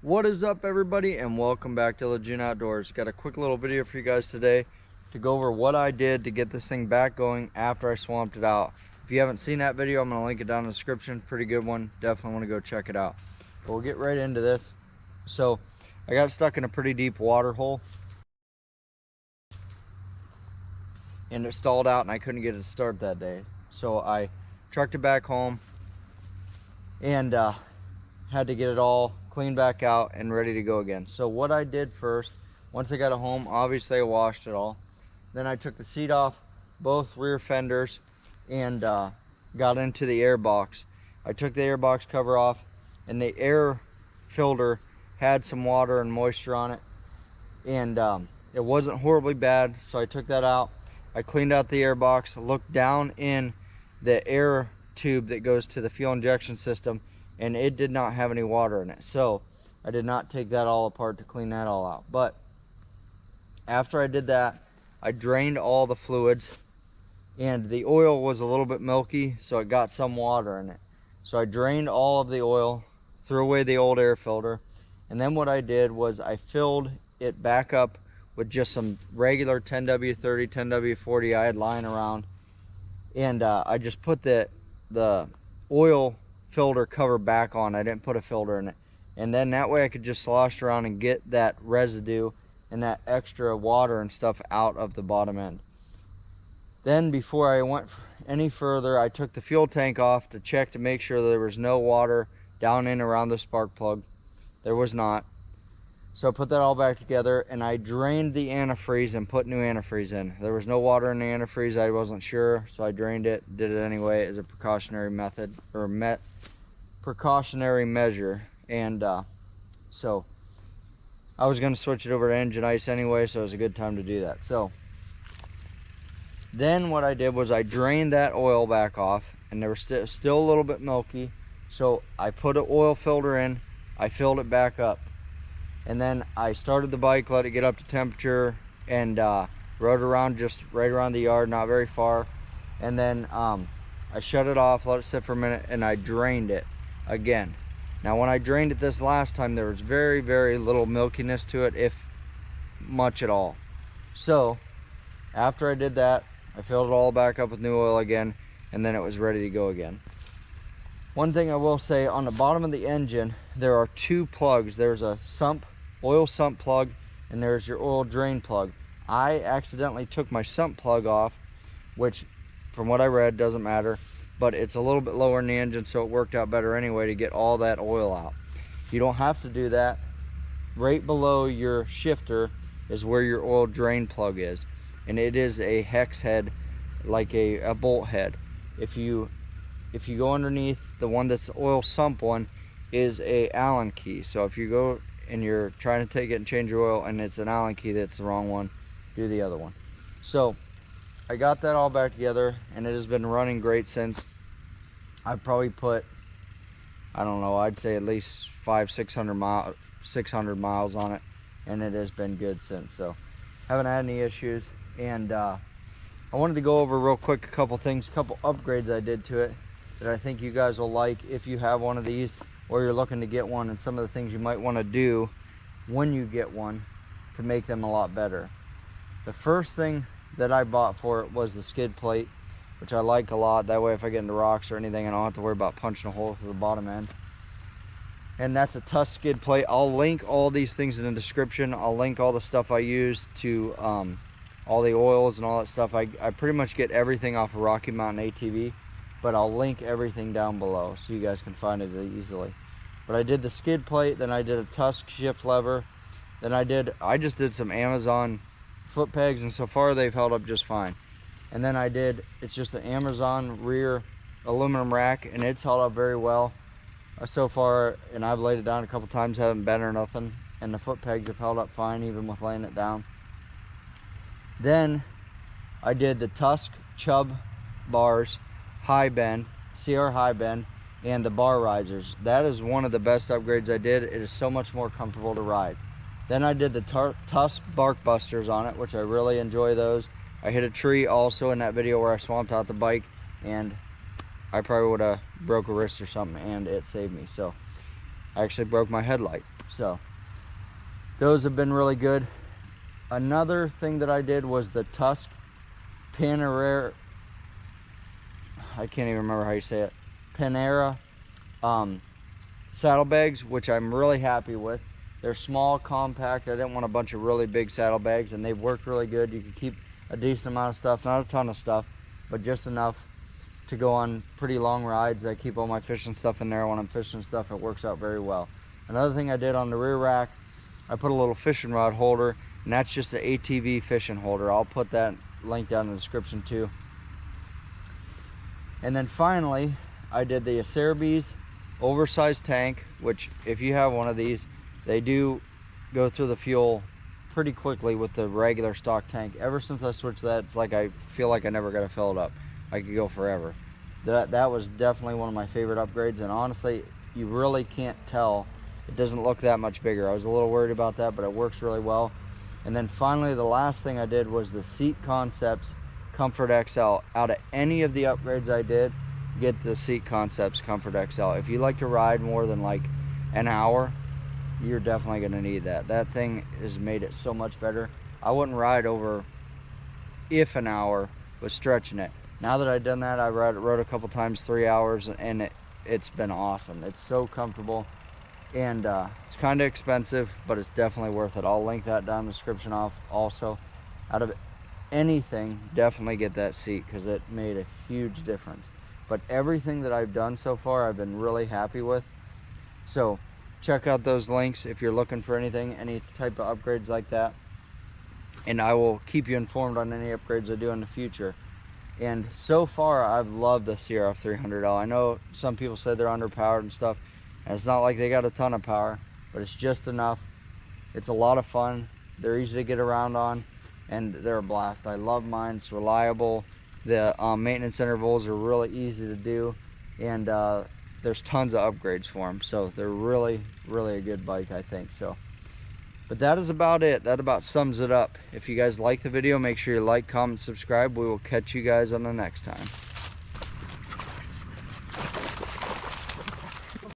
What is up, everybody, and welcome back to Lejeune Outdoors. Got a quick little video for you guys today to go over what I did to get this thing back going after I swamped it out. If you haven't seen that video, I'm going to link it down in the description. Pretty good one. Definitely want to go check it out. But we'll get right into this. So I got stuck in a pretty deep water hole and it stalled out and I couldn't get it to start that day. So I trucked it back home and had to get it all cleaned back out and ready to go again. So what I did first, once I got it home, obviously I washed it all. Then I took the seat off both rear fenders and got into the air box. I took the air box cover off and the air filter had some water and moisture on it, and it wasn't horribly bad, so I took that out. I cleaned out the air box, looked down in the air tube that goes to the fuel injection system, and it did not have any water in it. So I did not take that all apart to clean that all out. But after I did that, I drained all the fluids, and the oil was a little bit milky, so it got some water in it. So I drained all of the oil, threw away the old air filter, and then what I did was I filled it back up with just some regular 10W30, 10W40 I had lying around, and I just put the oil filter cover back on. I didn't put a filter in it, and then that way I could just slosh around and get that residue and that extra water and stuff out of the bottom end. Then before I went any further, I took the fuel tank off to check to make sure there was no water down in around the spark plug. There was not. So I put that all back together and I drained the antifreeze and put new antifreeze in. There was no water in the antifreeze. I wasn't sure, so I drained it, did it anyway as a precautionary method, or precautionary measure. And so I was going to switch it over to engine ice anyway, so it was a good time to do that. So then what I did was I drained that oil back off, and there was still a little bit milky, so I put an oil filter in, I filled it back up, and then I started the bike, let it get up to temperature, and rode around just right around the yard, not very far, and then I shut it off, let it sit for a minute, and I drained it again. Now when I drained it this last time, there was very, very little milkiness to it, if much at all. So after I did that, I filled it all back up with new oil again, and then it was ready to go again. One thing I will say, on the bottom of the engine, there are two plugs. There's a oil sump plug, and there's your oil drain plug. I accidentally took my sump plug off, which from what I read doesn't matter, but it's a little bit lower in the engine, so it worked out better anyway to get all that oil out. You don't have to do that. Right below your shifter is where your oil drain plug is, and it is a hex head, like a bolt head. If you go underneath, the one that's the oil sump one is a Allen key. So if you go and you're trying to take it and change your oil and it's an Allen key that's the wrong one, do the other one. So I got that all back together, and it has been running great since. I've probably put, I don't know, I'd say at least 600 miles on it, and it has been good since. So haven't had any issues. And I wanted to go over real quick a couple things, a couple upgrades I did to it that I think you guys will like if you have one of these or you're looking to get one, and some of the things you might want to do when you get one to make them a lot better. The first thing that I bought for it was the skid plate, which I like a lot. That way if I get into rocks or anything, I don't have to worry about punching a hole through the bottom end. And that's a Tusk skid plate. I'll link all these things in the description. I'll link all the stuff I use to all the oils and all that stuff. I pretty much get everything off of Rocky Mountain ATV, but I'll link everything down below so you guys can find it easily. But I did the skid plate, then I did a Tusk shift lever, then I just did some Amazon foot pegs, and so far they've held up just fine. And then it's just the Amazon rear aluminum rack, and it's held up very well so far, and I've laid it down a couple times, haven't bent or nothing, and the foot pegs have held up fine even with laying it down. Then I did the Tusk Chubb bars, high bend, CR high bend, and the bar risers. That is one of the best upgrades I did. It is so much more comfortable to ride. Then I did the Tusk bark busters on it, which I really enjoy those. I hit a tree also in that video where I swamped out the bike, and I probably would have broke a wrist or something, and it saved me. So I actually broke my headlight. So those have been really good. Another thing that I did was the Tusk Panera, I can't even remember how you say it, Panera saddlebags, which I'm really happy with. They're small, compact. I didn't want a bunch of really big saddlebags, and they've worked really good. You can keep a decent amount of stuff, not a ton of stuff, but just enough to go on pretty long rides. I keep all my fishing stuff in there. When I'm fishing stuff, it works out very well. Another thing I did on the rear rack, I put a little fishing rod holder, and that's just an ATV fishing holder. I'll put that link down in the description too. And then finally, I did the Acerbis oversized tank, which if you have one of these, they do go through the fuel pretty quickly with the regular stock tank. Ever since I switched that, it's like I feel like I never got to fill it up. I could go forever. That was definitely one of my favorite upgrades, and honestly, you really can't tell. It doesn't look that much bigger. I was a little worried about that, but it works really well. And then finally, the last thing I did was the Seat Concepts Comfort XL. Out of any of the upgrades I did, get the Seat Concepts Comfort XL. If you like to ride more than like an hour, you're definitely going to need that. That thing has made it so much better. I wouldn't ride over, if an hour was stretching it. Now that I've done that, I rode a couple times 3 hours, and it's been awesome. It's so comfortable, and it's kind of expensive, but it's definitely worth it. I'll link that down in the description also. Out of anything, definitely get that seat, because it made a huge difference. But everything that I've done so far, I've been really happy with. So check out those links if you're looking for anything, any type of upgrades like that. And I will keep you informed on any upgrades I do in the future. And so far, I've loved the Crf300l. I know some people say they're underpowered and stuff, and it's not like they got a ton of power, but it's just enough. It's a lot of fun. They're easy to get around on, and they're a blast. I love mine. It's reliable. The maintenance intervals are really easy to do, and there's tons of upgrades for them. So they're really, really a good bike, I think. So, but that is about it. That about sums it up. If you guys like the video, make sure you like, comment, subscribe. We will catch you guys on the next time.